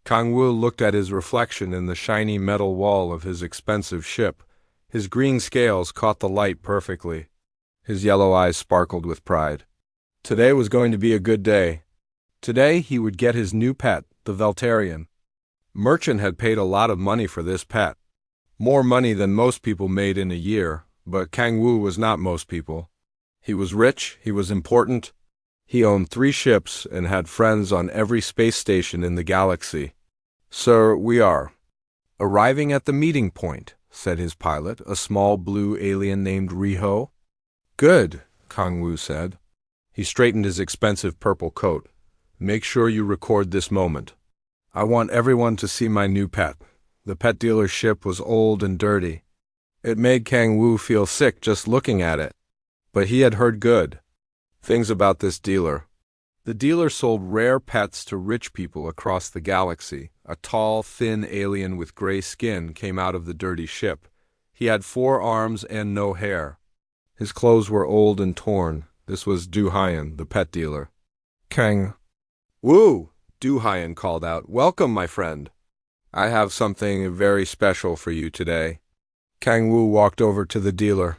Kang-woo looked at his reflection in the shiny metal wall of his expensive ship. His green scales caught the light perfectly. His yellow eyes sparkled with pride. Today was going to be a good day. Today he would get his new pet, the Veltarian. Merchant had paid a lot of money for this pet. More money than most people made in a year, but Kang-woo was not most people. He was rich, he was important. He owned 3 ships and had friends on every space station in the galaxy. "Sir, we are arriving at the meeting point," said his pilot, a small blue alien named Riho. "Good," Kang-woo said. He straightened his expensive purple coat. "Make sure you record this moment. I want everyone to see my new pet." The pet dealer's ship was old and dirty. It made Kang-woo feel sick just looking at it. But he had heard good things about this dealer. The dealer sold rare pets to rich people across the galaxy. A tall, thin alien with gray skin came out of the dirty ship. He had 4 arms and no hair. His clothes were old and torn. This was Du-hyun, the pet dealer. "Kang-woo!" Du-hyun called out. "Welcome, my friend. I have something very special for you today." Kang-woo walked over to the dealer.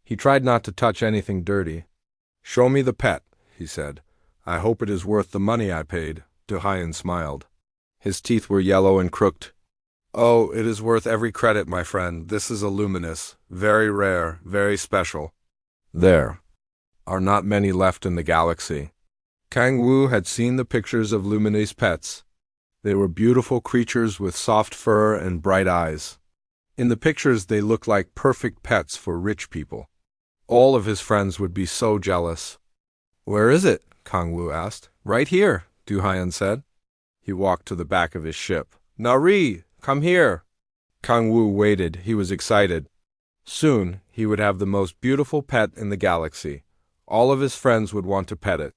He tried not to touch anything dirty. "Show me the pet," he said. "I hope it is worth the money I paid." Du-hyun smiled. His teeth were yellow and crooked. "Oh, it is worth every credit, my friend. This is a luminous, very rare, very special. There are not many left in the galaxy." Kang-woo had seen the pictures of luminous pets. They were beautiful creatures with soft fur and bright eyes. In the pictures they looked like perfect pets for rich people. All of his friends would be so jealous. "Where is it?" Kang-woo asked. "Right here," Du-hyun said. He walked to the back of his ship. "Nari, come here." Kang-woo waited. He was excited. Soon he would have the most beautiful pet in the galaxy. All of his friends would want to pet it.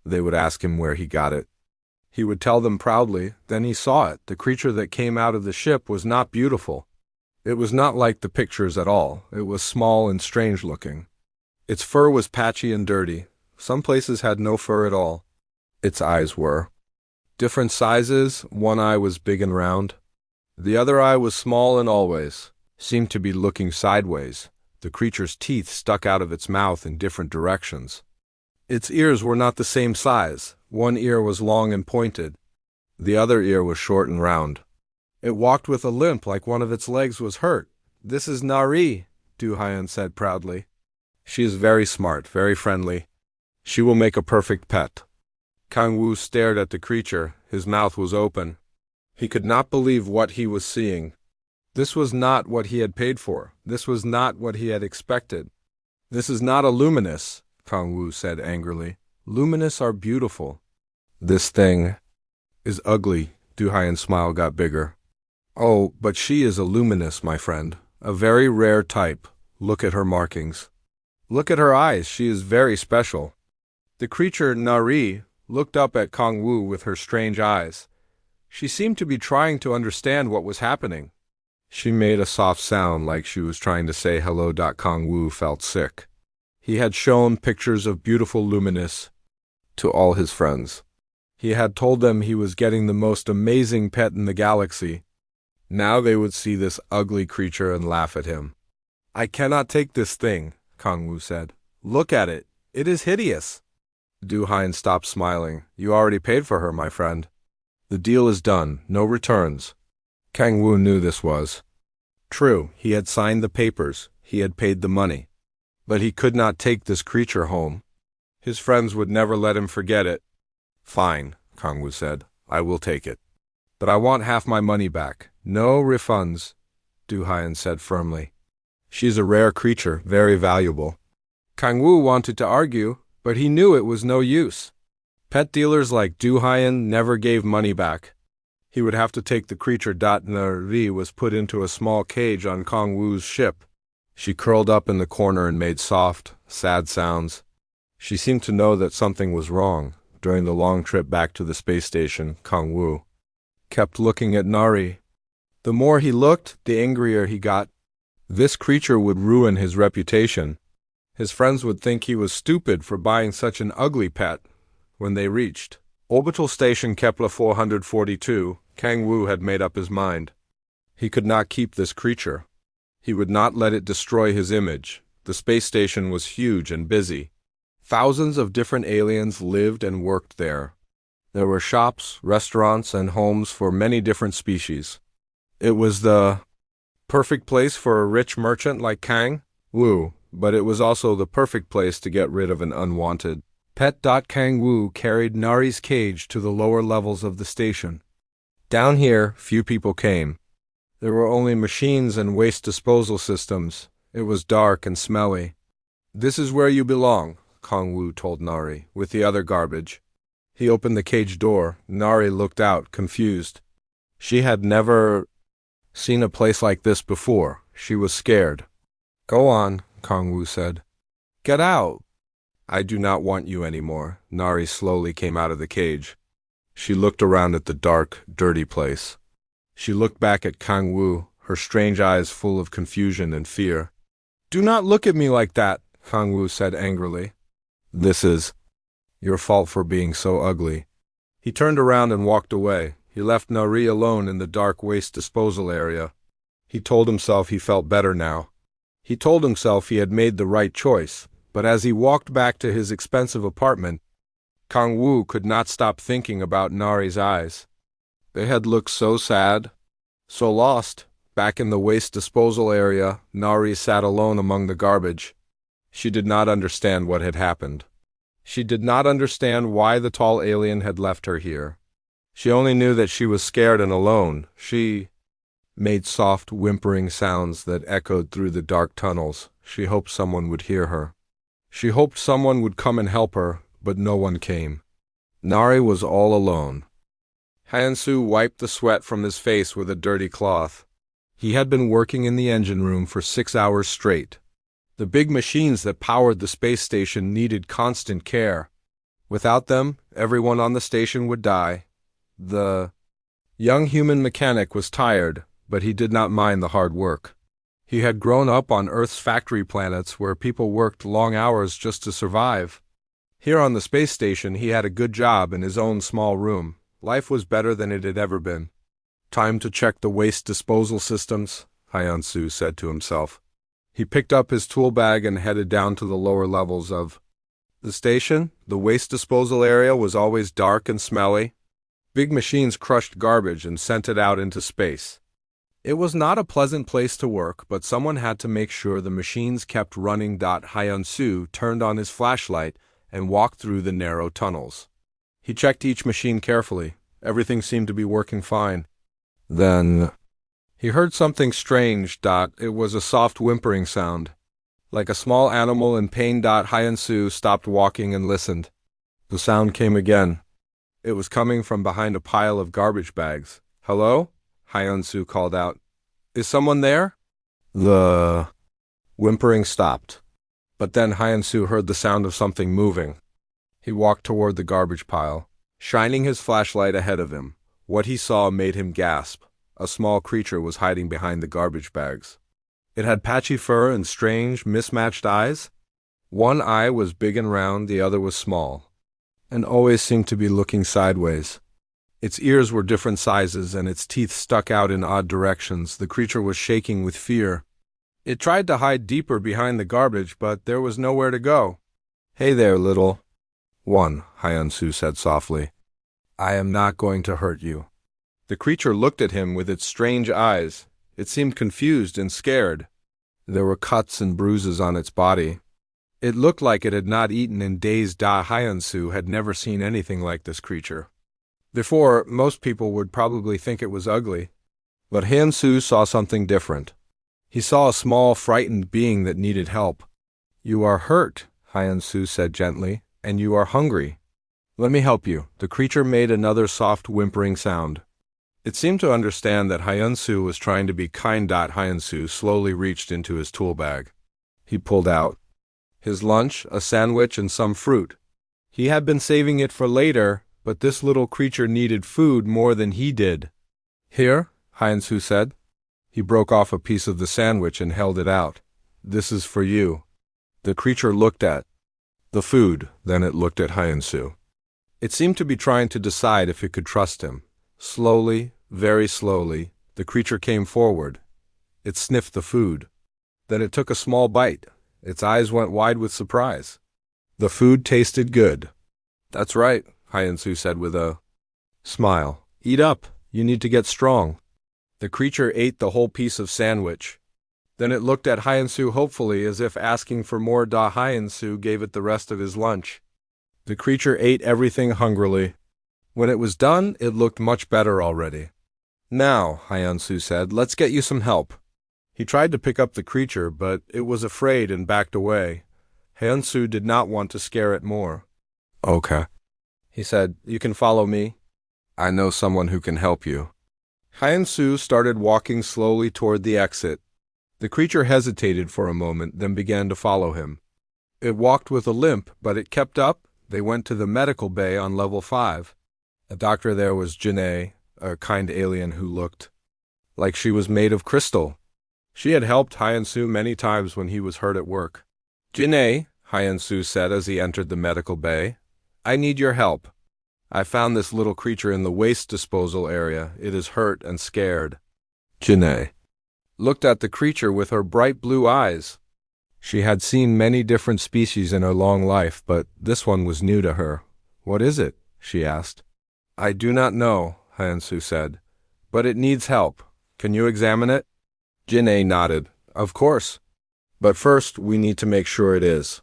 They would ask him where he got it. He would tell them proudly. Then he saw it. The creature that came out of the ship was not beautiful. It was not like the pictures at all. It was small and strange looking. Its fur was patchy and dirty. Some places had no fur at all. Its eyes were different sizes. One eye was big and round. The other eye was small and always seemed to be looking sideways. The creature's teeth stuck out of its mouth in different directions. Its ears were not the same size. One ear was long and pointed. The other ear was short and round. It walked with a limp like one of its legs was hurt. "This is Nari," Du-hyun said proudly. "She is very smart, very friendly. She will make a perfect pet." Kang-woo stared at the creature. His mouth was open. He could not believe what he was seeing. This was not what he had paid for. This was not what he had expected. "This is not a luminous," Kang-woo said angrily. "Luminous are beautiful. This thing is ugly." Du-hyun's smile got bigger. "Oh, but she is a luminous, my friend. A very rare type. Look at her markings. Look at her eyes. She is very special." The creature, Nari, looked up at Kang-woo with her strange eyes. She seemed to be trying to understand what was happening. She made a soft sound like she was trying to say hello. Kang-woo felt sick. He had shown pictures of beautiful luminous to all his friends. He had told them he was getting the most amazing pet in the galaxy. Now they would see this ugly creature and laugh at him. "I cannot take this thing," Kang-woo said. "Look at it. It is hideous." Du-hyun stopped smiling. "You already paid for her, my friend. The deal is done. No returns." Kang-woo knew this was true. He had signed the papers. He had paid the money. But he could not take this creature home. His friends would never let him forget it. "Fine," Kang-woo said. "I will take it. But I want half my money back. No refunds," Du-hyun said firmly. "She's a rare creature, very valuable." Kang-woo wanted to argue, but he knew it was no use. Pet dealers like Du-hyun never gave money back. He would have to take the creature. Nari was put into a small cage on Kang-woo's ship. She curled up in the corner and made soft, sad sounds. She seemed to know that something was wrong. During the long trip back to the space station, Kang-woo kept looking at Nari. The more he looked, the angrier he got. This creature would ruin his reputation. His friends would think he was stupid for buying such an ugly pet. When they reached Orbital Station Kepler 442, Kang Wu had made up his mind. He could not keep this creature. He would not let it destroy his image. The space station was huge and busy. Thousands of different aliens lived and worked there. There were shops, restaurants, and homes for many different species. It was the perfect place for a rich merchant like Kang Wu, but it was also the perfect place to get rid of an unwanted pet. Kang Wu carried Nari's cage to the lower levels of the station. Down here, few people came. There were only machines and waste disposal systems. It was dark and smelly. "This is where you belong," Kang Wu told Nari, with the other garbage. He opened the cage door. Nari looked out, confused. She had never seen a place like this before. She was scared. "Go on," Kang Wu said. "Get out." "I do not want you anymore." Nari slowly came out of the cage. She looked around at the dark, dirty place. She looked back at Kang Wu, her strange eyes full of confusion and fear. "Do not look at me like that," Kang Wu said angrily. "This is your fault for being so ugly." He turned around and walked away. He left Nari alone in the dark waste disposal area. He told himself he felt better now. He told himself he had made the right choice, but as he walked back to his expensive apartment, Kang Wu could not stop thinking about Nari's eyes. They had looked so sad, so lost. Back in the waste disposal area, Nari sat alone among the garbage. She did not understand what had happened. She did not understand why the tall alien had left her here. She only knew that she was scared and alone. She made soft, whimpering sounds that echoed through the dark tunnels. She hoped someone would hear her. She hoped someone would come and help her, but no one came. Nari was all alone. Hyansu wiped the sweat from his face with a dirty cloth. He had been working in the engine room for 6 hours straight. The big machines that powered the space station needed constant care. Without them, everyone on the station would die. The young human mechanic was tired, but he did not mind the hard work. He had grown up on Earth's factory planets where people worked long hours just to survive. Here on the space station, he had a good job in his own small room. Life was better than it had ever been. "Time to check the waste disposal systems," Hyansu said to himself. He picked up his tool bag and headed down to the lower levels of the station. The waste disposal area was always dark and smelly. Big machines crushed garbage and sent it out into space. It was not a pleasant place to work, but someone had to make sure the machines kept running. Hyansu turned on his flashlight and walked through the narrow tunnels. He checked each machine carefully. Everything seemed to be working fine. Then he heard something strange. It was a soft whimpering sound, like a small animal in pain. Hyansu stopped walking and listened. The sound came again. It was coming from behind a pile of garbage bags. "Hello?" Hyansu called out. "Is someone there?" The whimpering stopped. But then Hyansu heard the sound of something moving. He walked toward the garbage pile, shining his flashlight ahead of him. What he saw made him gasp. A small creature was hiding behind the garbage bags. It had patchy fur and strange, mismatched eyes. One eye was big and round, the other was small, and always seemed to be looking sideways. Its ears were different sizes, and its teeth stuck out in odd directions. The creature was shaking with fear. It tried to hide deeper behind the garbage, but there was nowhere to go. "Hey there, little one," Hyansu said softly. "I am not going to hurt you." The creature looked at him with its strange eyes. It seemed confused and scared. There were cuts and bruises on its body. It looked like it had not eaten in days. Hyansu had never seen anything like this creature before. Most people would probably think it was ugly, but Hyansu saw something different. He saw a small, frightened being that needed help. "You are hurt," Hyansu said gently, "and you are hungry. Let me help you." The creature made another soft whimpering sound. It seemed to understand that Hyansu was trying to be kind. Hyansu slowly reached into his tool bag. He pulled out his lunch, a sandwich, and some fruit. He had been saving it for later, but this little creature needed food more than he did. "Here," Hyansu said. He broke off a piece of the sandwich and held it out. "This is for you." The creature looked at the food, then it looked at Hyansu. It seemed to be trying to decide if it could trust him. Slowly, Very slowly, the creature came forward. It sniffed the food. Then it took a small bite. Its eyes went wide with surprise. The food tasted good. That's right, Hyansu said with a smile. Eat up. You need to get strong. The creature ate the whole piece of sandwich. Then it looked at Hyansu hopefully as if asking for more. Hyansu gave it the rest of his lunch. The creature ate everything hungrily. When it was done, it looked much better already. Now, Hyansu said, let's get you some help. He tried to pick up the creature, but it was afraid and backed away. Hyansu did not want to scare it more. Okay, he said, you can follow me. I know someone who can help you. Hyansu started walking slowly toward the exit. The creature hesitated for a moment, then began to follow him. It walked with a limp, but it kept up. They went to the medical bay on level 5. A doctor there was Janae, a kind alien who looked like she was made of crystal. She had helped Hyansu many times when he was hurt at work. Janae, Hyansu said as he entered the medical bay, I need your help. I found this little creature in the waste disposal area. It is hurt and scared. Janae looked at the creature with her bright blue eyes. She had seen many different species in her long life, but this one was new to her. What is it? She asked. I do not know, Hyansu said, but it needs help. Can you examine it? Janae nodded. Of course. But first, we need to make sure it is.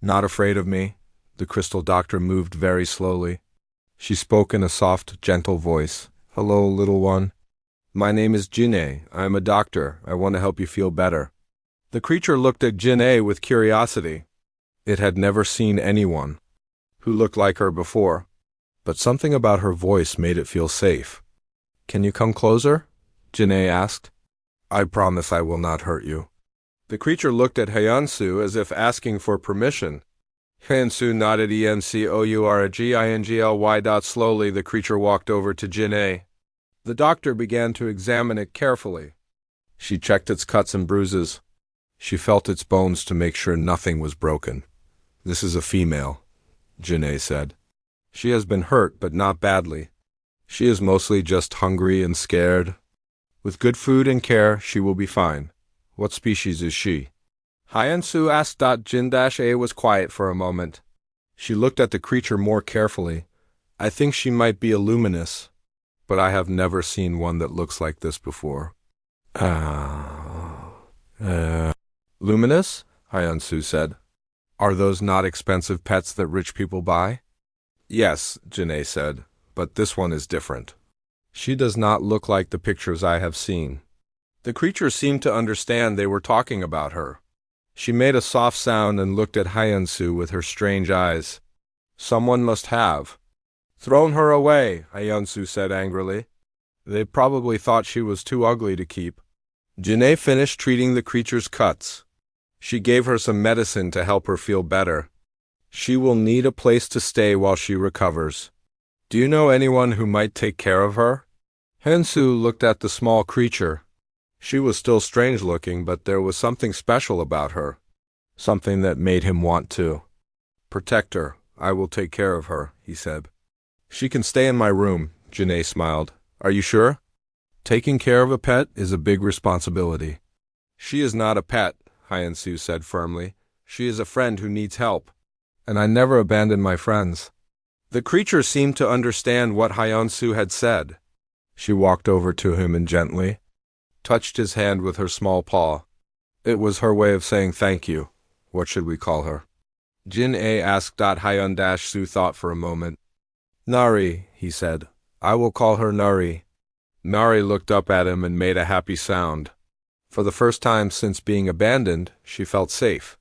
Not afraid of me? The crystal doctor moved very slowly. She spoke in a soft, gentle voice. Hello, little one. My name is Janae. I am a doctor. I want to help you feel better. The creature looked at Janae with curiosity. It had never seen anyone who looked like her before, but something about her voice made it feel safe. Can you come closer? Janae asked. I promise I will not hurt you. The creature looked at Hyansu as if asking for permission. Hyansu nodded ENCOURGINGLY. Slowly the creature walked over to Janae. The doctor began to examine it carefully. She checked its cuts and bruises. She felt its bones to make sure nothing was broken. This is a female, Janae said. She has been hurt, but not badly. She is mostly just hungry and scared. With good food and care, she will be fine. What species is she? Hyansu asked. Jin-A was quiet for a moment. She looked at the creature more carefully. I think she might be a luminous, but I have never seen one that looks like this before. Luminous? Hyansu said. Are those not expensive pets that rich people buy? Yes, Janae said, but this one is different. She does not look like the pictures I have seen. The creature seemed to understand they were talking about her. She made a soft sound and looked at Hyansu with her strange eyes. Someone must have thrown her away, Hyansu said angrily. They probably thought she was too ugly to keep. Janae finished treating the creature's cuts. She gave her some medicine to help her feel better. She will need a place to stay while she recovers. Do you know anyone who might take care of her? Hyansu looked at the small creature. She was still strange-looking, but there was something special about her. Something that made him want to protect her. I will take care of her, he said. She can stay in my room, Janae smiled. Are you sure? Taking care of a pet is a big responsibility. She is not a pet, Hyansu said firmly. She is a friend who needs help. And I never abandon my friends. The creature seemed to understand what Hyansu had said. She walked over to him and gently touched his hand with her small paw. It was her way of saying thank you. What should we call her? Jin-A asked. Hyansu thought for a moment. Nari, he said. I will call her Nari. Nari looked up at him and made a happy sound. For the first time since being abandoned, she felt safe.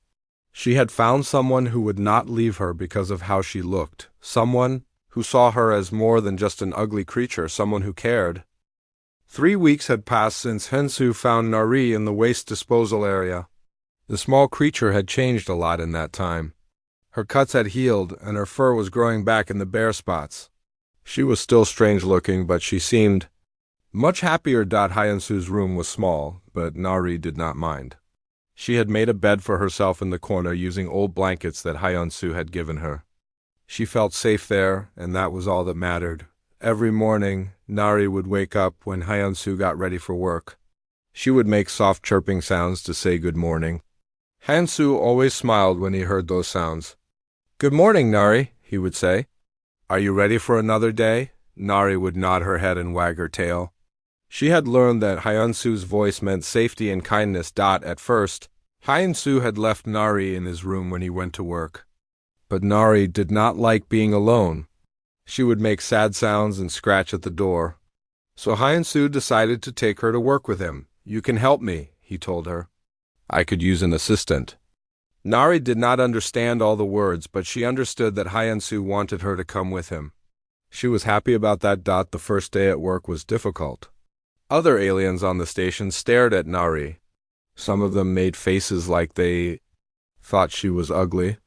She had found someone who would not leave her because of how she looked. Someone who saw her as more than just an ugly creature, someone who cared. 3 weeks had passed since Hyansu found Nari in the waste disposal area. The small creature had changed a lot in that time. Her cuts had healed, and her fur was growing back in the bare spots. She was still strange-looking, but she seemed much happier. Hyansu's room was small, but Nari did not mind. She had made a bed for herself in the corner using old blankets that Hyansu had given her. She felt safe there, and that was all that mattered. Every morning, Nari would wake up when Hyunsu got ready for work. She would make soft chirping sounds to say good morning. Hyunsu always smiled when he heard those sounds. "Good morning, Nari," he would say. "Are you ready for another day?" Nari would nod her head and wag her tail. She had learned that Hyunsu's voice meant safety and kindness. At first, Hyunsu had left Nari in his room when he went to work. But Nari did not like being alone. She would make sad sounds and scratch at the door. So Hyunsu decided to take her to work with him. "You can help me," he told her. "I could use an assistant." Nari did not understand all the words, but she understood that Hyunsu wanted her to come with him. She was happy about that. The first day at work was difficult. Other aliens on the station stared at Nari. Some of them made faces like they thought she was ugly.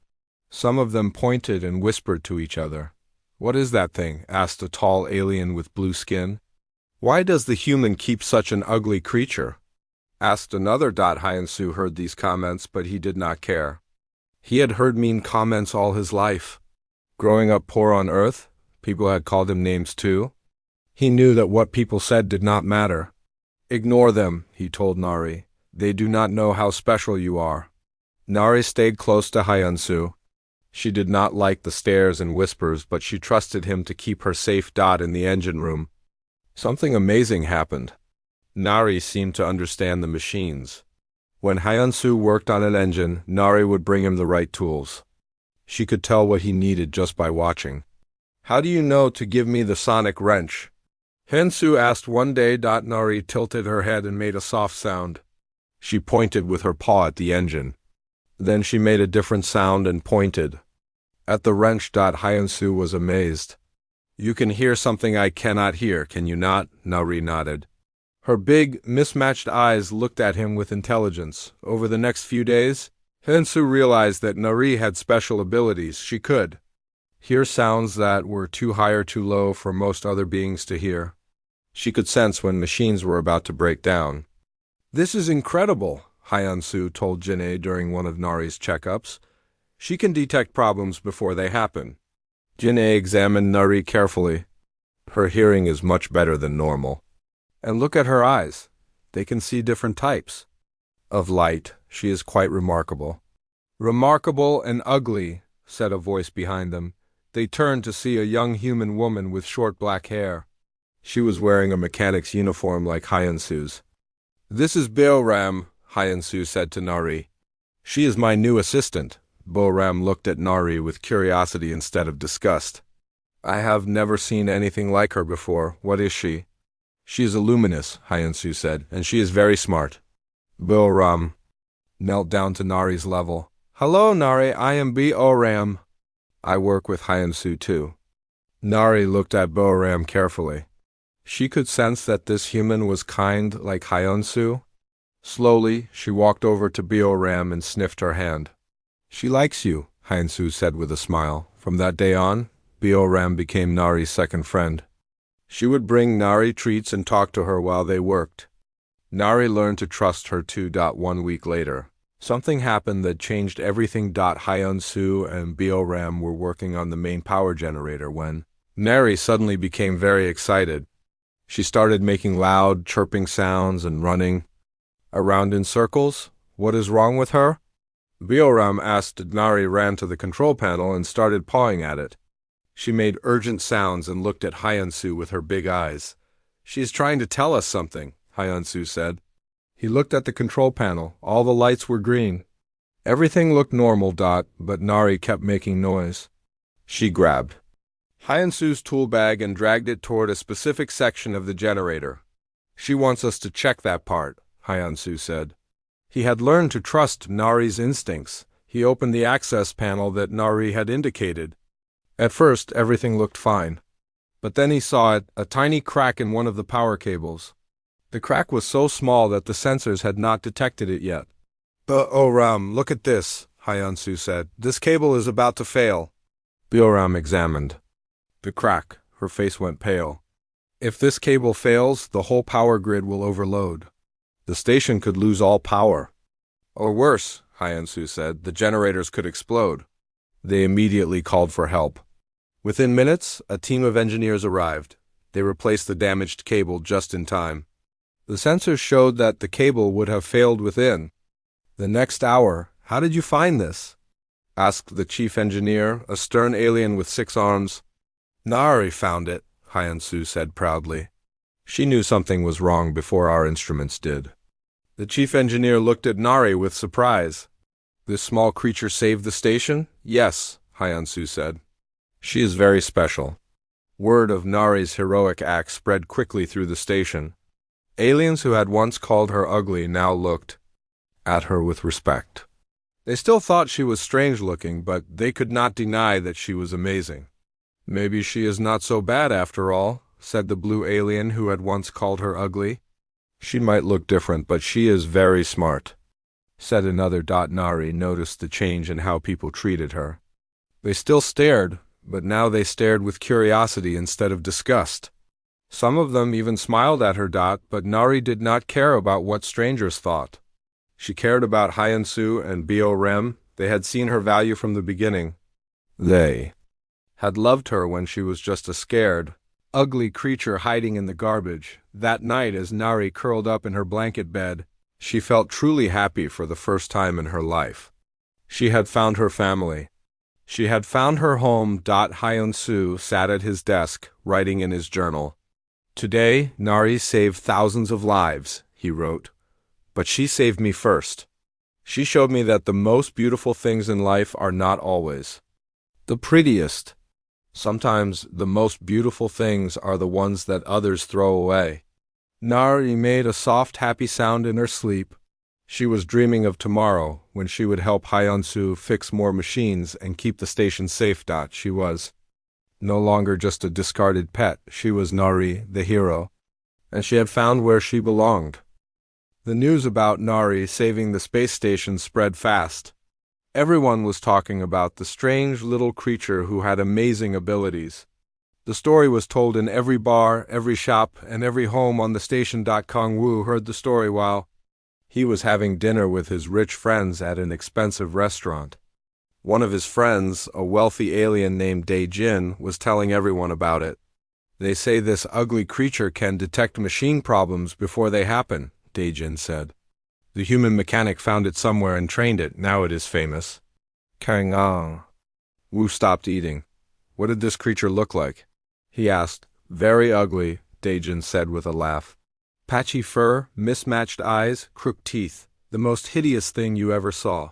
Some of them pointed and whispered to each other. "What is that thing?" asked a tall alien with blue skin. "Why does the human keep such an ugly creature?" asked another. Hyunsu heard these comments, but he did not care. He had heard mean comments all his life. Growing up poor on Earth, people had called him names too. He knew that what people said did not matter. "Ignore them," he told Nari. "They do not know how special you are." Nari stayed close to Hyunsu. She did not like the stares and whispers, but she trusted him to keep her safe. In the engine room, something amazing happened. Nari seemed to understand the machines. When Hyunsu worked on an engine, Nari would bring him the right tools. She could tell what he needed just by watching. "How do you know to give me the sonic wrench?" Hyunsu asked one day. Nari tilted her head and made a soft sound. She pointed with her paw at the engine. Then she made a different sound and pointed at the wrench. Hyunsu was amazed. "You can hear something I cannot hear, can you not?" Nari nodded. Her big, mismatched eyes looked at him with intelligence. Over the next few days, Hyunsu realized that Nari had special abilities. She could hear sounds that were too high or too low for most other beings to hear. She could sense when machines were about to break down. "This is incredible," Hyunsu told Jinae during one of Nari's checkups. "She can detect problems before they happen." Jinae examined Nari carefully. "Her hearing is much better than normal. And look at her eyes. They can see different types of light. She is quite remarkable." "Remarkable and ugly," said a voice behind them. They turned to see a young human woman with short black hair. She was wearing a mechanic's uniform like Hyunsu's. "This is Beoram," Hyunsu said to Nari. "She is my new assistant." Beoram looked at Nari with curiosity instead of disgust. "I have never seen anything like her before. What is she?" "She is a luminous," Hyunsu said, "and she is very smart." Beoram knelt down to Nari's level. "Hello, Nari, I am Beoram. I work with Hyunsu too." Nari looked at Beoram carefully. She could sense that this human was kind like Hyunsu. Slowly, she walked over to Beoram and sniffed her hand. "She likes you," Hyunsu said with a smile. From that day on, Beoram became Nari's second friend. She would bring Nari treats and talk to her while they worked. Nari learned to trust her too. 1 week later, something happened that changed everything. Hyunsu and Beoram were working on the main power generator when Nari suddenly became very excited. She started making loud, chirping sounds and running around in circles. "What is wrong with her?" Beoram asked. Nari ran to the control panel and started pawing at it. She made urgent sounds and looked at Hyunsu with her big eyes. "She is trying to tell us something," Hyunsu said. He looked at the control panel. All the lights were green. Everything looked normal. But Nari kept making noise. She grabbed Hyunsu's tool bag and dragged it toward a specific section of the generator. "She wants us to check that part," Hyunsu said. He had learned to trust Nari's instincts. He opened the access panel that Nari had indicated. At first, everything looked fine. But then he saw a tiny crack in one of the power cables. The crack was so small that the sensors had not detected it yet. "Beoram, look at this," Hyunsu said. "This cable is about to fail." Beoram examined the crack. Her face went pale. "If this cable fails, the whole power grid will overload. The station could lose all power. Or worse," Hyunsu said, "the generators could explode." They immediately called for help. Within minutes, a team of engineers arrived. They replaced the damaged cable just in time. The sensors showed that the cable would have failed within the next hour. "How did you find this?" asked the chief engineer, a stern alien with 6 arms. "Nari found it," Hyan-Su said proudly. "She knew something was wrong before our instruments did." The chief engineer looked at Nari with surprise. "This small creature saved the station?" "Yes," Hyan-Su said. "She is very special." Word of Nari's heroic act spread quickly through the station. Aliens who had once called her ugly now looked at her with respect. They still thought she was strange-looking, but they could not deny that she was amazing. "Maybe she is not so bad after all," said the blue alien who had once called her ugly. "She might look different, but she is very smart," said another. Nari noticed the change in how people treated her. They still stared, but now they stared with curiosity instead of disgust. Some of them even smiled at her. But Nari did not care about what strangers thought. She cared about Hyan-Su and Bo-Rem. They had seen her value from the beginning. They had loved her when she was just a scared, ugly creature hiding in the garbage. That night, as Nari curled up in her blanket bed, she felt truly happy for the first time in her life. She had found her family. She had found her home. Hyan-Su sat at his desk, writing in his journal. "Today, Nari saved thousands of lives," he wrote. "But she saved me first. She showed me that the most beautiful things in life are not always the prettiest. Sometimes the most beautiful things are the ones that others throw away." Nari made a soft, happy sound in her sleep. She was dreaming of tomorrow, when she would help Hyan-Su fix more machines and keep the station safe. She was no longer just a discarded pet. She was Nari, the hero, and she had found where she belonged. The news about Nari saving the space station spread fast. Everyone was talking about the strange little creature who had amazing abilities. The story was told in every bar, every shop, and every home on the station. Kang-woo heard the story while he was having dinner with his rich friends at an expensive restaurant. One of his friends, a wealthy alien named Dae-jin, was telling everyone about it. "They say this ugly creature can detect machine problems before they happen," Dae-jin said. "The human mechanic found it somewhere and trained it. Now it is famous." Kang-woo stopped eating. "What did this creature look like?" he asked. "Very ugly," Dae-jin said with a laugh. "Patchy fur, mismatched eyes, crooked teeth. The most hideous thing you ever saw."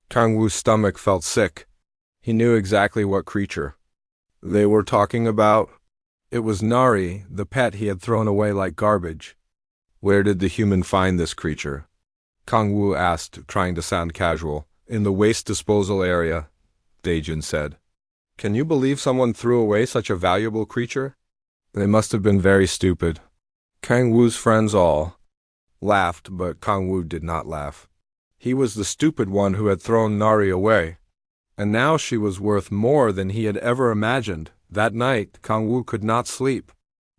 Kang-woo's stomach felt sick. He knew exactly what creature they were talking about. It was Nari, the pet he had thrown away like garbage. "Where did the human find this creature?" Kang-woo asked, trying to sound casual. "In the waste disposal area," Dae-jin said. "Can you believe someone threw away such a valuable creature?" "They must have been very stupid." Kang-woo's friends all laughed, but Kang-woo did not laugh. He was the stupid one who had thrown Nari away, and now she was worth more than he had ever imagined. That night, Kang-woo could not sleep.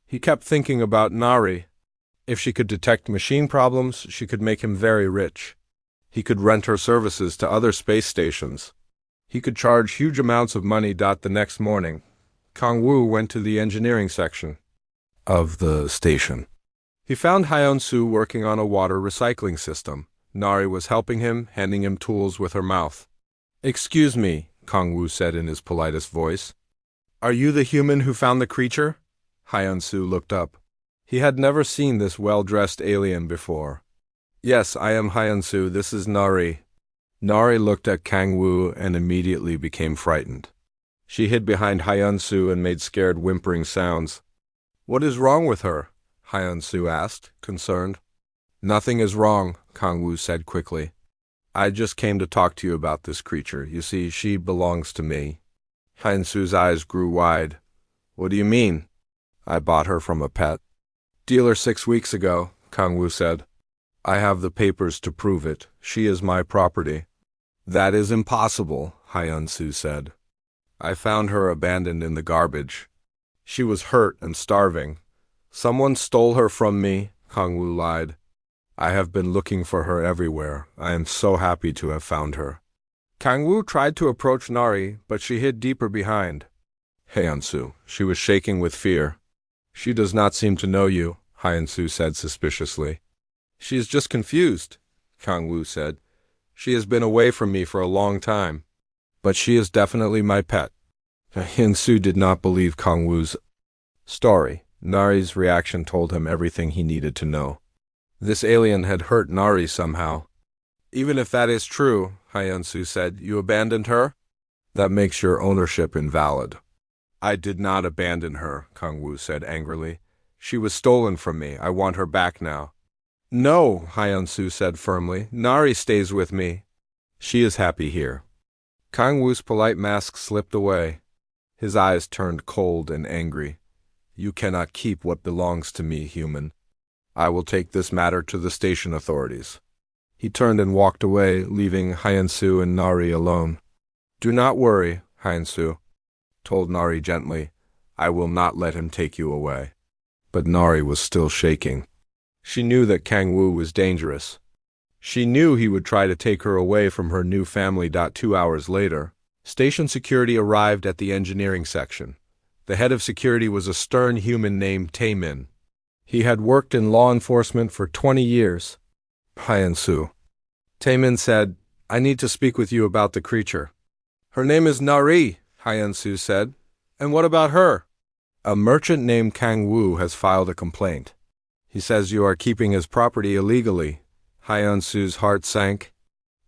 He kept thinking about Nari. If she could detect machine problems, she could make him very rich. He could rent her services to other space stations. He could charge huge amounts of money. The next morning, Kang-woo went to the engineering section of the station. He found Hyan-Su working on a water recycling system. Nari was helping him, handing him tools with her mouth. "Excuse me," Kang-woo said in his politest voice. "Are you the human who found the creature?" Hyan-Su looked up. He had never seen this well-dressed alien before. "Yes, I am Hyan-Su. This is Nari." Nari looked at Kang-woo and immediately became frightened. She hid behind Hyan-Su and made scared whimpering sounds. "What is wrong with her?" Hyan-Su asked, concerned. "Nothing is wrong," Kang-woo said quickly. "I just came to talk to you about this creature. You see, she belongs to me." Hyan-Su's eyes grew wide. "What do you mean?" "I bought her from a pet dealer 6 weeks ago," Kang-woo said. "I have the papers to prove it. She is my property." "That is impossible," Hyan-Su said. "I found her abandoned in the garbage. She was hurt and starving. Someone stole her from me," Kang-woo lied. "I have been looking for her everywhere. I am so happy to have found her." Kang-woo tried to approach Nari, but she hid deeper behind Hyan-Su. She was shaking with fear. She does not seem to know you, Hyen-su said suspiciously. She is just confused, Kang-woo said. She has been away from me for a long time. But she is definitely my pet. Hyen-su did not believe Kang-woo's story. Nari's reaction told him everything he needed to know. This alien had hurt Nari somehow. Even if that is true, Hyen-su said, you abandoned her? That makes your ownership invalid. I did not abandon her, Kang-woo said angrily. She was stolen from me. I want her back now. No, Hyen-su said firmly. Nari stays with me. She is happy here. Kang-woo's polite mask slipped away. His eyes turned cold and angry. You cannot keep what belongs to me, human. I will take this matter to the station authorities. He turned and walked away, leaving Hyen-su and Nari alone. Do not worry, Hyen-su told Nari gently. I will not let him take you away. But Nari was still shaking. She knew that Kang-woo was dangerous. She knew he would try to take her away from her new family. 2 hours later, station security arrived at the engineering section. The head of security was a stern human named Taemin. He had worked in law enforcement for 20 years. Hyen-su. Taemin said, I need to speak with you about the creature. Her name is Nari, Hyen-su said. And what about her? A merchant named Kang-woo has filed a complaint. He says you are keeping his property illegally. Hyen-su's heart sank.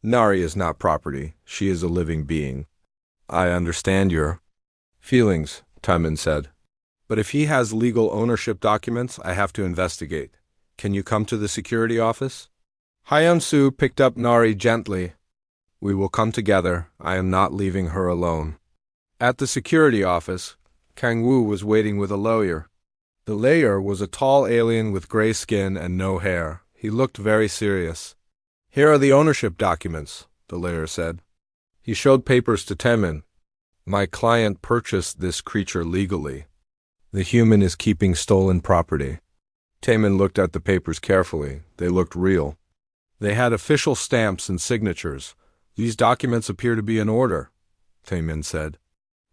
Nari is not property. She is a living being. I understand your feelings, Taemin said. But if he has legal ownership documents, I have to investigate. Can you come to the security office? Hyen-su picked up Nari gently. We will come together. I am not leaving her alone. At the security office, Kang-woo was waiting with a lawyer. The lawyer was a tall alien with gray skin and no hair. He looked very serious. Here are the ownership documents, the lawyer said. He showed papers to Taemin. My client purchased this creature legally. The human is keeping stolen property. Taemin looked at the papers carefully. They looked real. They had official stamps and signatures. These documents appear to be in order, Taemin said.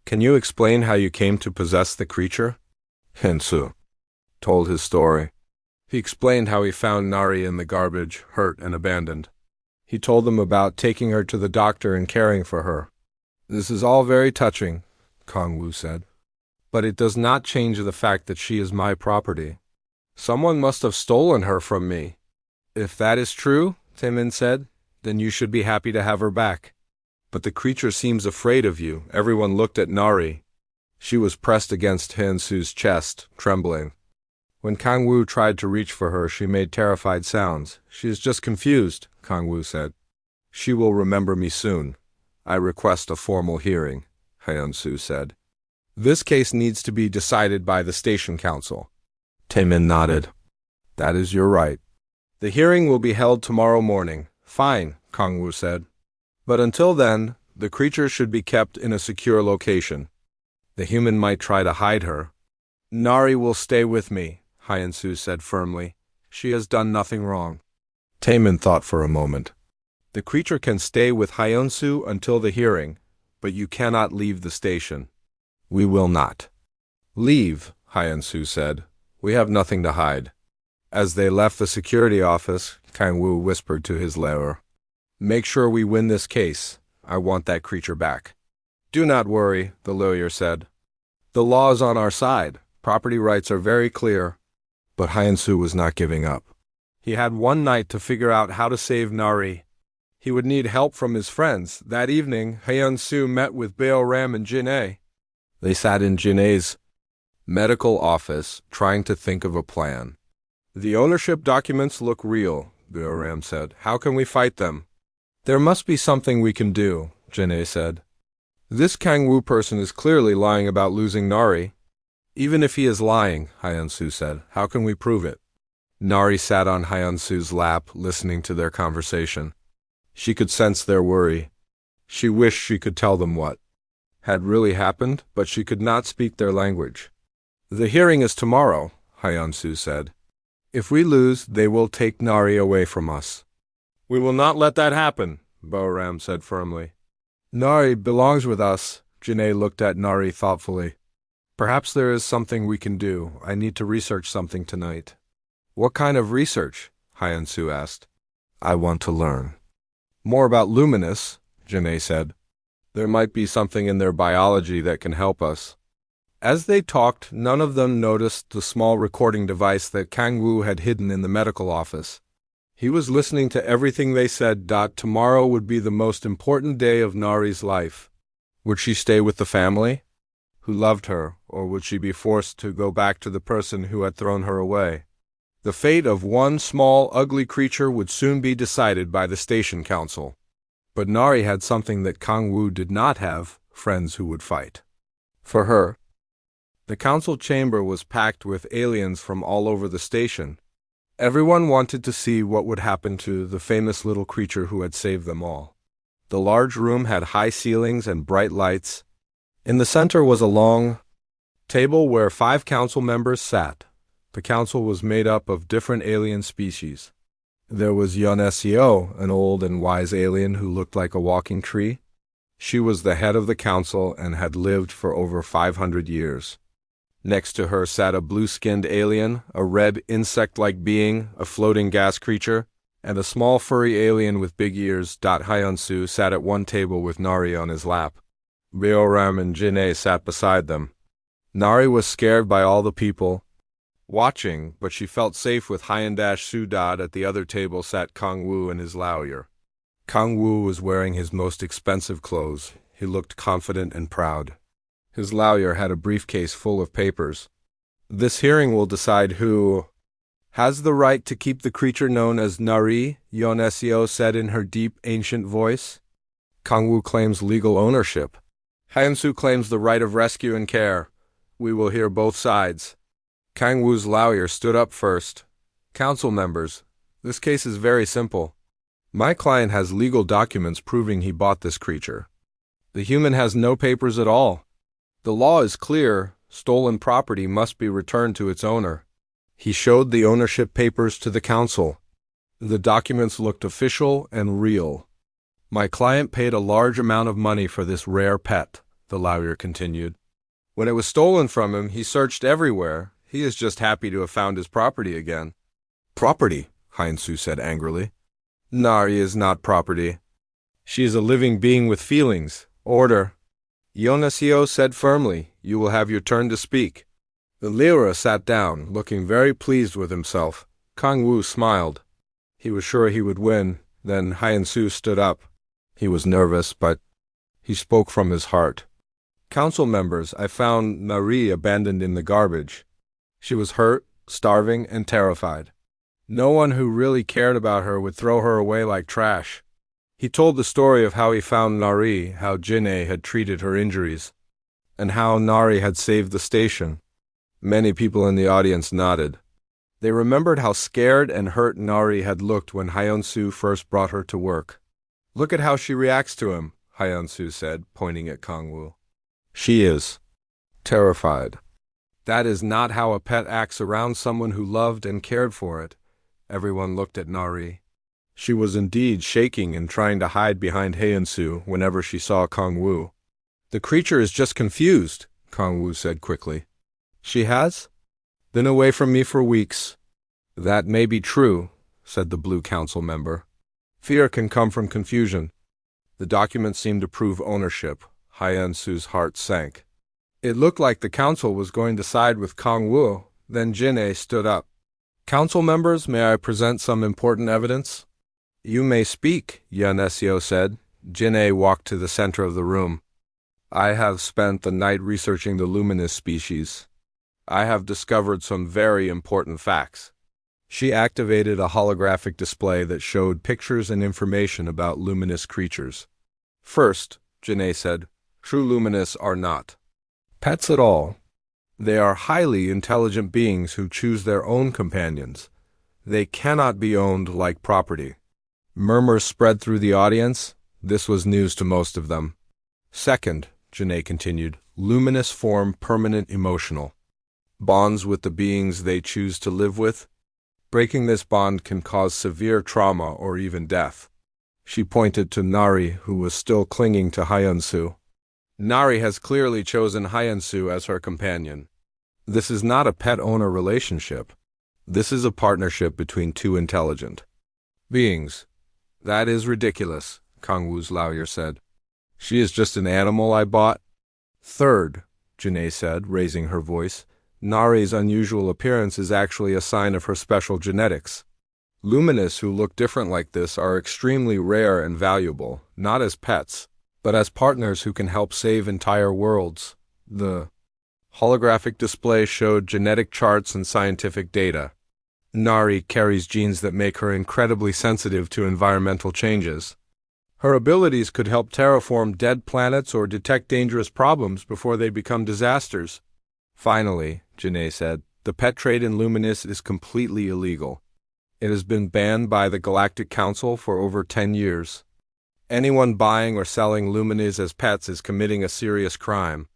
Can you explain how you came to possess the creature? Hyen-su told his story. He explained how he found Nari in the garbage, hurt and abandoned. He told them about taking her to the doctor and caring for her. This is all very touching, Kang-woo said. But it does not change the fact that she is my property. Someone must have stolen her from me. If that is true, Taemin said, then you should be happy to have her back. But the creature seems afraid of you. Everyone looked at Nari. She was pressed against Hyen-su's chest, trembling. When Kang-woo tried to reach for her, she made terrified sounds. She is just confused, Kang-woo said. She will remember me soon. I request a formal hearing, Hyen-su said. This case needs to be decided by the station council. Taemin nodded. That is your right. The hearing will be held tomorrow morning. Fine, Kang-woo said. But until then, the creature should be kept in a secure location. The human might try to hide her. Nari will stay with me, Hyen-su said firmly. She has done nothing wrong. Taemin thought for a moment. The creature can stay with Hyen-su until the hearing, but you cannot leave the station. We will not. Leave, Hyen-su said. We have nothing to hide. As they left the security office, Kang-woo whispered to his lawyer, Make sure we win this case. I want that creature back. Do not worry, the lawyer said. The law is on our side. Property rights are very clear. But Hyen-su was not giving up. He had one night to figure out how to save Nari. He would need help from his friends. That evening, Hyen-su met with Baeo-ram and Jin-ae. They sat in Jin-ae's medical office, trying to think of a plan. The ownership documents look real, Baeo-ram said. How can we fight them? There must be something we can do, Jin-ae said. This Kang-woo person is clearly lying about losing Nari. Even if he is lying, Hyen-su said, how can we prove it? Nari sat on Hyen-su's lap, listening to their conversation. She could sense their worry. She wished she could tell them what had really happened, but she could not speak their language. The hearing is tomorrow, Hyen-su said. If we lose, they will take Nari away from us. We will not let that happen, Baeo-ram said firmly. Nari belongs with us. Jin-ae looked at Nari thoughtfully. Perhaps there is something we can do. I need to research something tonight. What kind of research? Hyeon-soo asked. I want to learn. More about Luminous, Janae said. There might be something in their biology that can help us. As they talked, none of them noticed the small recording device that Kang-woo had hidden in the medical office. He was listening to everything they said. Tomorrow would be the most important day of Nari's life. Would she stay with the family who loved her, or would she be forced to go back to the person who had thrown her away? The fate of one small, ugly creature would soon be decided by the station council. But Nari had something that Kang-woo did not have, friends who would fight for her. The council chamber was packed with aliens from all over the station. Everyone wanted to see what would happen to the famous little creature who had saved them all. The large room had high ceilings and bright lights. In the center was a long table where 5 council members sat. The council was made up of different alien species. There was Yeon-seo, an old and wise alien who looked like a walking tree. She was the head of the council and had lived for over 500 years. Next to her sat a blue-skinned alien, a red insect-like being, a floating gas creature, and a small furry alien with big ears. Hyeon-soo sat at one table with Nari on his lap. Ryoram and Jinae sat beside them. Nari was scared by all the people watching, but she felt safe with Hyeon-soo. At the other table sat Kang-woo and his lawyer. Kang-woo was wearing his most expensive clothes. He looked confident and proud. His lawyer had a briefcase full of papers. This hearing will decide who has the right to keep the creature known as Nari, Yeon-seo said in her deep, ancient voice. Kang-woo claims legal ownership. Hyeon-soo claims the right of rescue and care. We will hear both sides. Kang-woo's lawyer stood up first. Council members, this case is very simple. My client has legal documents proving he bought this creature. The human has no papers at all. The law is clear. Stolen property must be returned to its owner. He showed the ownership papers to the council. The documents looked official and real. My client paid a large amount of money for this rare pet, the lawyer continued. When it was stolen from him, he searched everywhere. He is just happy to have found his property again. Property, Hyeon-soo said angrily. Nari is not property. She is a living being with feelings. Order. Yeon-seo said firmly, you will have your turn to speak. The lawyer sat down, looking very pleased with himself. Kang-woo smiled. He was sure he would win. Then Hyeon-soo stood up. He was nervous, but he spoke from his heart. Council members, I found Nari abandoned in the garbage. She was hurt, starving, and terrified. No one who really cared about her would throw her away like trash. He told the story of how he found Nari, how Jinae had treated her injuries, and how Nari had saved the station. Many people in the audience nodded. They remembered how scared and hurt Nari had looked when Hyeon-soo first brought her to work. Look at how she reacts to him, Hyeon-soo said, pointing at Kang-woo. She is terrified. That is not how a pet acts around someone who loved and cared for it. Everyone looked at Nari. She was indeed shaking and trying to hide behind Hyeon-soo whenever she saw Kang-woo. The creature is just confused, Kang-woo said quickly. She has been away from me for weeks. That may be true, said the Blue Council member. Fear can come from confusion. The document seemed to prove ownership. Hyeon-soo's heart sank. It looked like the council was going to side with Kang-woo. Then Jinae stood up. Council members, may I present some important evidence? You may speak, Yeon-seo said. Jinae walked to the center of the room. I have spent the night researching the luminous species. I have discovered some very important facts. She activated a holographic display that showed pictures and information about luminous creatures. First, Jinae said, true luminous are not pets at all. They are highly intelligent beings who choose their own companions. They cannot be owned like property. Murmurs spread through the audience. This was news to most of them. Second, Janae continued, luminous form permanent emotional bonds with the beings they choose to live with. Breaking this bond can cause severe trauma or even death. She pointed to Nari, who was still clinging to Hyeon-soo. Nari has clearly chosen Hyansu as her companion. This is not a pet-owner relationship. This is a partnership between two intelligent beings. That is ridiculous, Kangwoo's lawyer said. She is just an animal I bought. Third, Janae said, raising her voice, Nari's unusual appearance is actually a sign of her special genetics. Luminous who look different like this are extremely rare and valuable, not as pets, but as partners who can help save entire worlds. The holographic display showed genetic charts and scientific data. Nari carries genes that make her incredibly sensitive to environmental changes. Her abilities could help terraform dead planets or detect dangerous problems before they become disasters. Finally, Janae said, the pet trade in Luminous is completely illegal. It has been banned by the Galactic Council for over 10 years. Anyone buying or selling Luminous as pets is committing a serious crime.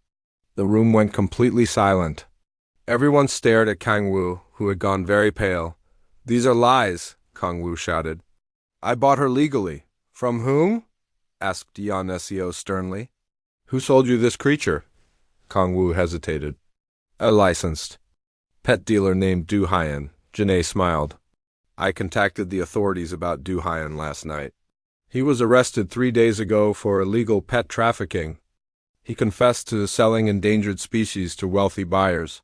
The room went completely silent. Everyone stared at Kangwoo, who had gone very pale. These are lies, Kangwoo shouted. I bought her legally. From whom? Asked Yan Seo sternly. Who sold you this creature? Kangwoo hesitated. A licensed pet dealer named Du Hyan. Janae smiled. I contacted the authorities about Du Hyan last night. He was arrested 3 days ago for illegal pet trafficking. He confessed to selling endangered species to wealthy buyers.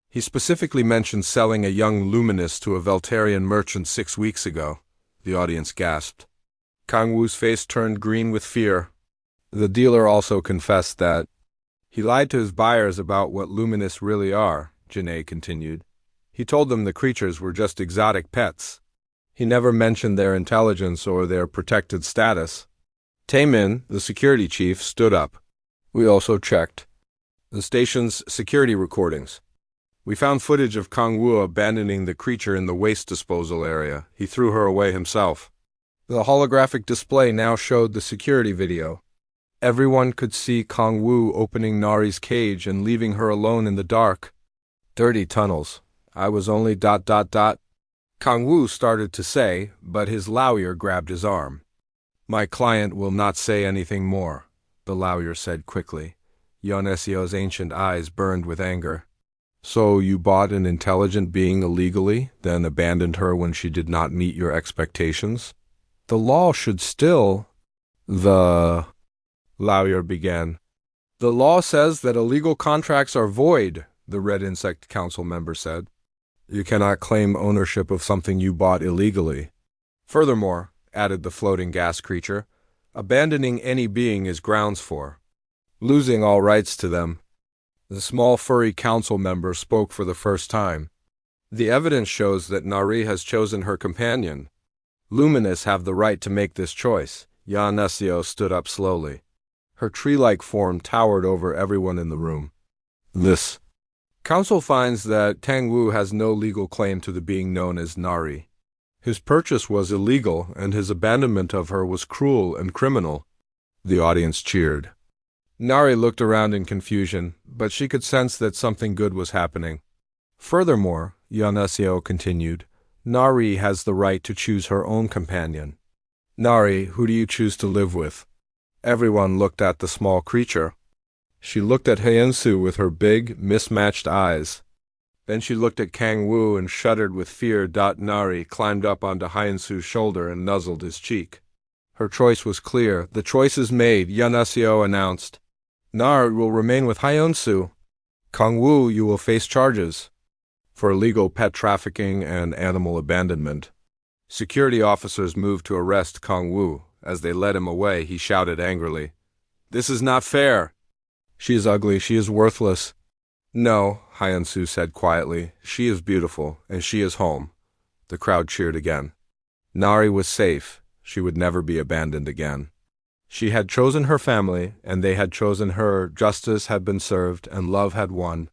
He specifically mentioned selling a young Luminous to a Veltarian merchant 6 weeks ago. The audience gasped. Kangwoo's face turned green with fear. The dealer also confessed that he lied to his buyers about what Luminous really are, Janae continued. He told them the creatures were just exotic pets. He never mentioned their intelligence or their protected status. Taemin, the security chief, stood up. We also checked the station's security recordings. We found footage of Kangwoo abandoning the creature in the waste disposal area. He threw her away himself. The holographic display now showed the security video. Everyone could see Kangwoo opening Nari's cage and leaving her alone in the dark. Dirty tunnels. I was only ... Kangwoo started to say, but his lawyer grabbed his arm. My client will not say anything more, the lawyer said quickly. Yonesio's ancient eyes burned with anger. So you bought an intelligent being illegally, then abandoned her when she did not meet your expectations? The law should still... The lawyer began. The law says that illegal contracts are void, the Red Insect Council member said. You cannot claim ownership of something you bought illegally. Furthermore, added the floating gas creature, abandoning any being is grounds for losing all rights to them. The small furry council member spoke for the first time. The evidence shows that Nari has chosen her companion. Luminous have the right to make this choice. Yan Nesio stood up slowly. Her tree-like form towered over everyone in the room. This council finds that Kangwoo has no legal claim to the being known as Nari. His purchase was illegal, and his abandonment of her was cruel and criminal. The audience cheered. Nari looked around in confusion, but she could sense that something good was happening. Furthermore, Yonesio continued, Nari has the right to choose her own companion. Nari, who do you choose to live with? Everyone looked at the small creature. She looked at Hyensu with her big, mismatched eyes. Then she looked at Kangwoo and shuddered with fear. Nari climbed up onto Hyensu's shoulder and nuzzled his cheek. Her choice was clear. The choice is made, Yonesio announced. Nari will remain with Hyensu. Kangwoo, you will face charges for illegal pet trafficking and animal abandonment. Security officers moved to arrest Kangwoo. As they led him away, he shouted angrily, This is not fair. She is ugly, she is worthless. No, Hyensu said quietly, she is beautiful, and she is home. The crowd cheered again. Nari was safe. She would never be abandoned again. She had chosen her family, and they had chosen her. Justice had been served, and love had won.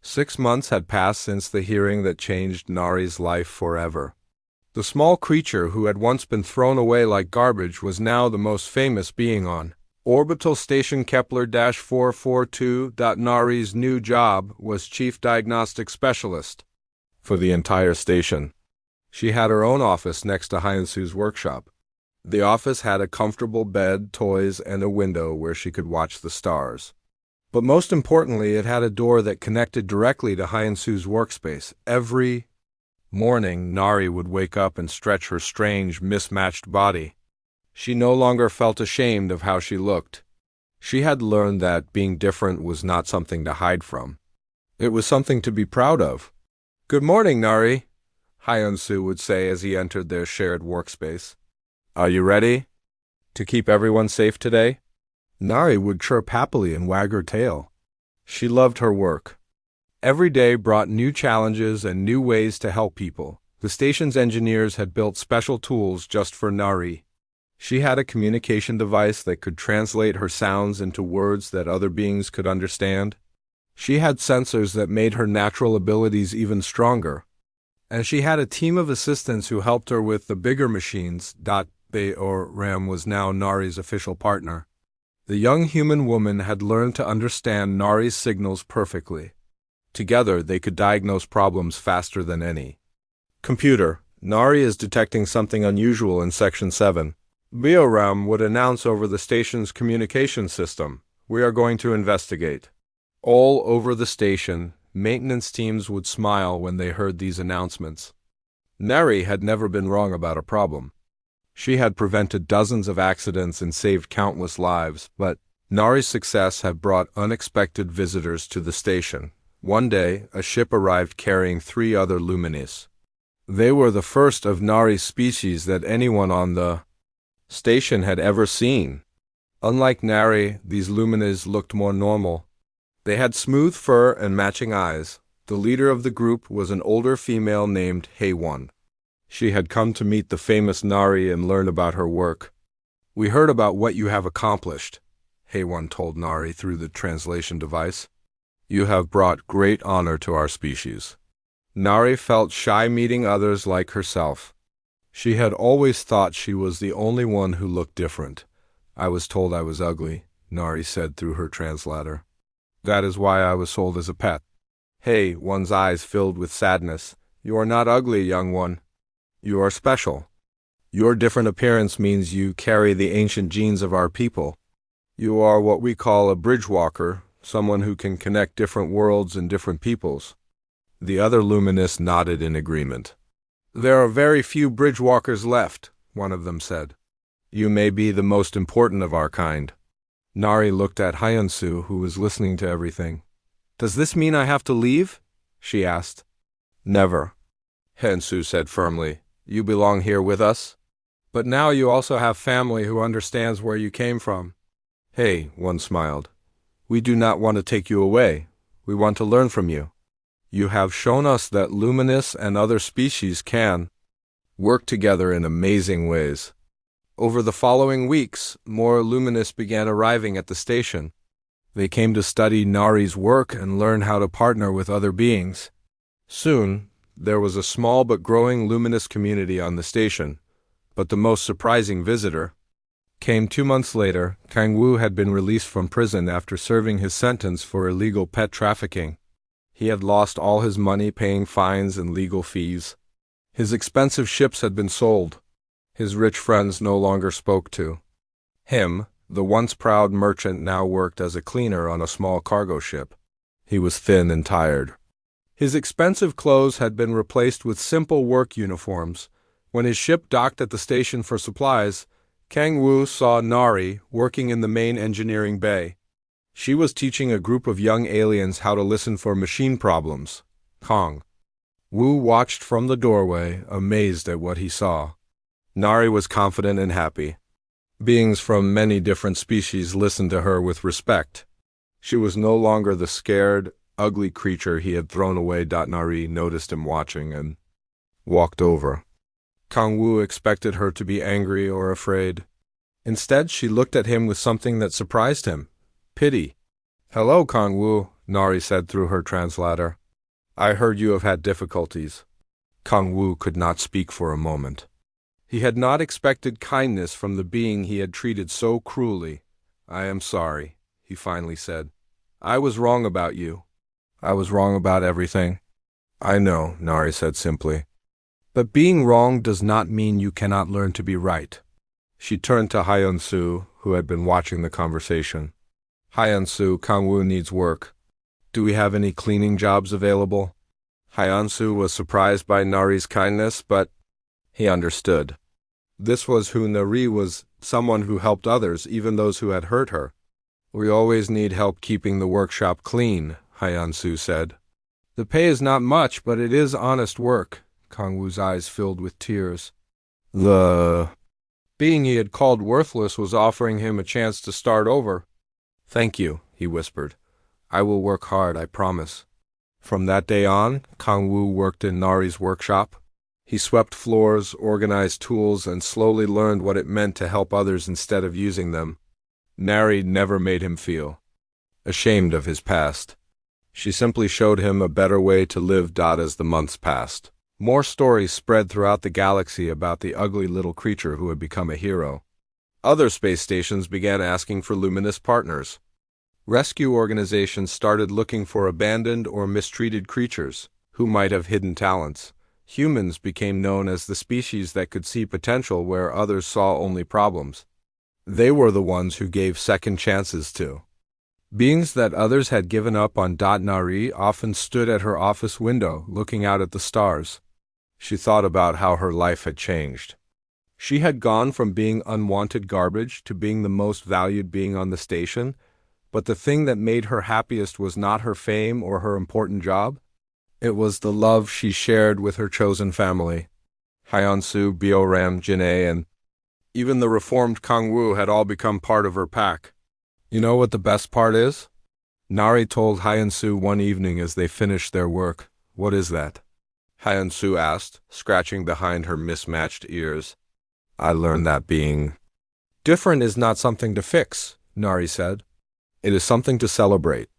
6 months had passed since the hearing that changed Nari's life forever. The small creature who had once been thrown away like garbage was now the most famous being on Orbital Station Kepler-442. Nari's new job was Chief Diagnostic Specialist for the entire station. She had her own office next to Hyensu's workshop. The office had a comfortable bed, toys, and a window where she could watch the stars. But most importantly, it had a door that connected directly to Hyansu's workspace. Every morning, Nari would wake up and stretch her strange, mismatched body. She no longer felt ashamed of how she looked. She had learned that being different was not something to hide from. It was something to be proud of. "Good morning, Nari," Hyansu would say as he entered their shared workspace. "Are you ready to keep everyone safe today?" Nari would chirp happily and wag her tail. She loved her work. Every day brought new challenges and new ways to help people. The station's engineers had built special tools just for Nari. She had a communication device that could translate her sounds into words that other beings could understand. She had sensors that made her natural abilities even stronger. And she had a team of assistants who helped her with the bigger machines. Ram was now Nari's official partner. The young human woman had learned to understand Nari's signals perfectly. Together, they could diagnose problems faster than any. "Computer, Nari is detecting something unusual in Section 7. Ram would announce over the station's communication system. "We are going to investigate." All over the station, maintenance teams would smile when they heard these announcements. Nari had never been wrong about a problem. She had prevented dozens of accidents and saved countless lives, but Nari's success had brought unexpected visitors to the station. One day, a ship arrived carrying 3 other Luminis. They were the first of Nari's species that anyone on the station had ever seen. Unlike Nari, these Luminis looked more normal. They had smooth fur and matching eyes. The leader of the group was an older female named HFY. She had come to meet the famous Nari and learn about her work. "We heard about what you have accomplished," HFY told Nari through the translation device. "You have brought great honor to our species." Nari felt shy meeting others like herself. She had always thought she was the only one who looked different. "I was told I was ugly," Nari said through her translator. "That is why I was sold as a pet." One's eyes filled with sadness. "You are not ugly, young one. You are special. Your different appearance means you carry the ancient genes of our people. You are what we call a bridge walker, someone who can connect different worlds and different peoples." The other Luminous nodded in agreement. "There are very few bridge walkers left," one of them said. "You may be the most important of our kind." Nari looked at Hyansu, who was listening to everything. "Does this mean I have to leave?" she asked. "Never," Hyansu said firmly. "You belong here with us. But now you also have family who understands where you came from." One smiled. "We do not want to take you away. We want to learn from you. You have shown us that Luminous and other species can work together in amazing ways." Over the following weeks, more Luminous began arriving at the station. They came to study Nari's work and learn how to partner with other beings. Soon, there was a small but growing Luminous community on the station. But the most surprising visitor came 2 months later. Kang Wu had been released from prison after serving his sentence for illegal pet trafficking. He had lost all his money paying fines and legal fees. His expensive ships had been sold. His rich friends no longer spoke to him. The once proud merchant now worked as a cleaner on a small cargo ship. He was thin and tired. His expensive clothes had been replaced with simple work uniforms. When his ship docked at the station for supplies, Kang Wu saw Nari working in the main engineering bay. She was teaching a group of young aliens how to listen for machine problems. Kang Wu watched from the doorway, amazed at what he saw. Nari was confident and happy. Beings from many different species listened to her with respect. She was no longer the scared, ugly creature he had thrown away. Nari noticed him watching and walked over. Kang Wu expected her to be angry or afraid. Instead, she looked at him with something that surprised him: pity. "Hello, Kang Wu," Nari said through her translator. "I heard you have had difficulties." Kang Wu could not speak for a moment. He had not expected kindness from the being he had treated so cruelly. "I am sorry," he finally said. "I was wrong about you. I was wrong about everything." "I know," Nari said simply. "But being wrong does not mean you cannot learn to be right." She turned to Hyun-soo, who had been watching the conversation. Hyun-soo, Kang-woo needs work. Do we have any cleaning jobs available? Hyun-soo was surprised by Nari's kindness, but he understood. This was who Nari was, someone who helped others, even those who had hurt her. We always need help keeping the workshop clean, Hyun-soo said. The pay is not much, but it is honest work. Kang-woo's eyes filled with tears. The being he had called worthless was offering him a chance to start over. Thank you, he whispered. I will work hard, I promise. From that day on, Kang-woo worked in Nari's workshop. He swept floors, organized tools, and slowly learned what it meant to help others instead of using them. Nari never made him feel ashamed of his past. She simply showed him a better way to live. As the months passed, more stories spread throughout the galaxy about the ugly little creature who had become a hero. Other space stations began asking for luminous partners. Rescue organizations started looking for abandoned or mistreated creatures who might have hidden talents. Humans became known as the species that could see potential where others saw only problems. They were the ones who gave second chances to beings that others had given up on. Nari often stood at her office window, looking out at the stars. She thought about how her life had changed. She had gone from being unwanted garbage to being the most valued being on the station, but the thing that made her happiest was not her fame or her important job. It was the love she shared with her chosen family. Hyun-soo, Bioram, Jinae, and even the reformed Kang-woo had all become part of her pack. You know what the best part is? Nari told Hyun-soo one evening as they finished their work. What is that? Hyun-soo asked, scratching behind her mismatched ears. I learned that being different is not something to fix, Nari said. It is something to celebrate.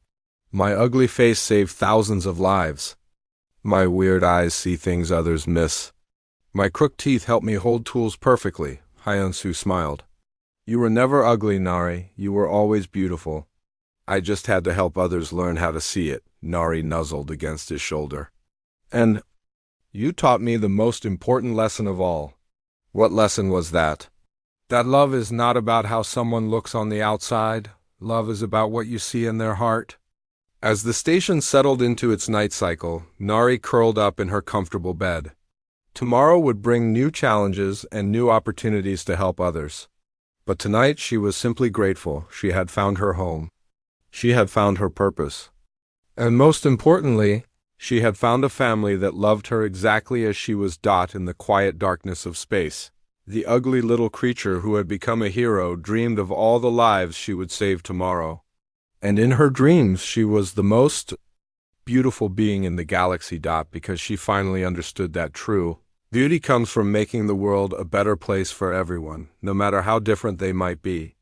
My ugly face saved thousands of lives. My weird eyes see things others miss. My crooked teeth help me hold tools perfectly, Hyun-soo smiled. You were never ugly, Nari. You were always beautiful. I just had to help others learn how to see it, Nari nuzzled against his shoulder. And you taught me the most important lesson of all. What lesson was that? That love is not about how someone looks on the outside. Love is about what you see in their heart. As the station settled into its night cycle, Nari curled up in her comfortable bed. Tomorrow would bring new challenges and new opportunities to help others. But tonight she was simply grateful. She had found her home. She had found her purpose. And most importantly, she had found a family that loved her exactly as she was. In the quiet darkness of space, the ugly little creature who had become a hero dreamed of all the lives she would save tomorrow. And in her dreams, she was the most beautiful being in the galaxy. Because she finally understood that true beauty comes from making the world a better place for everyone, no matter how different they might be.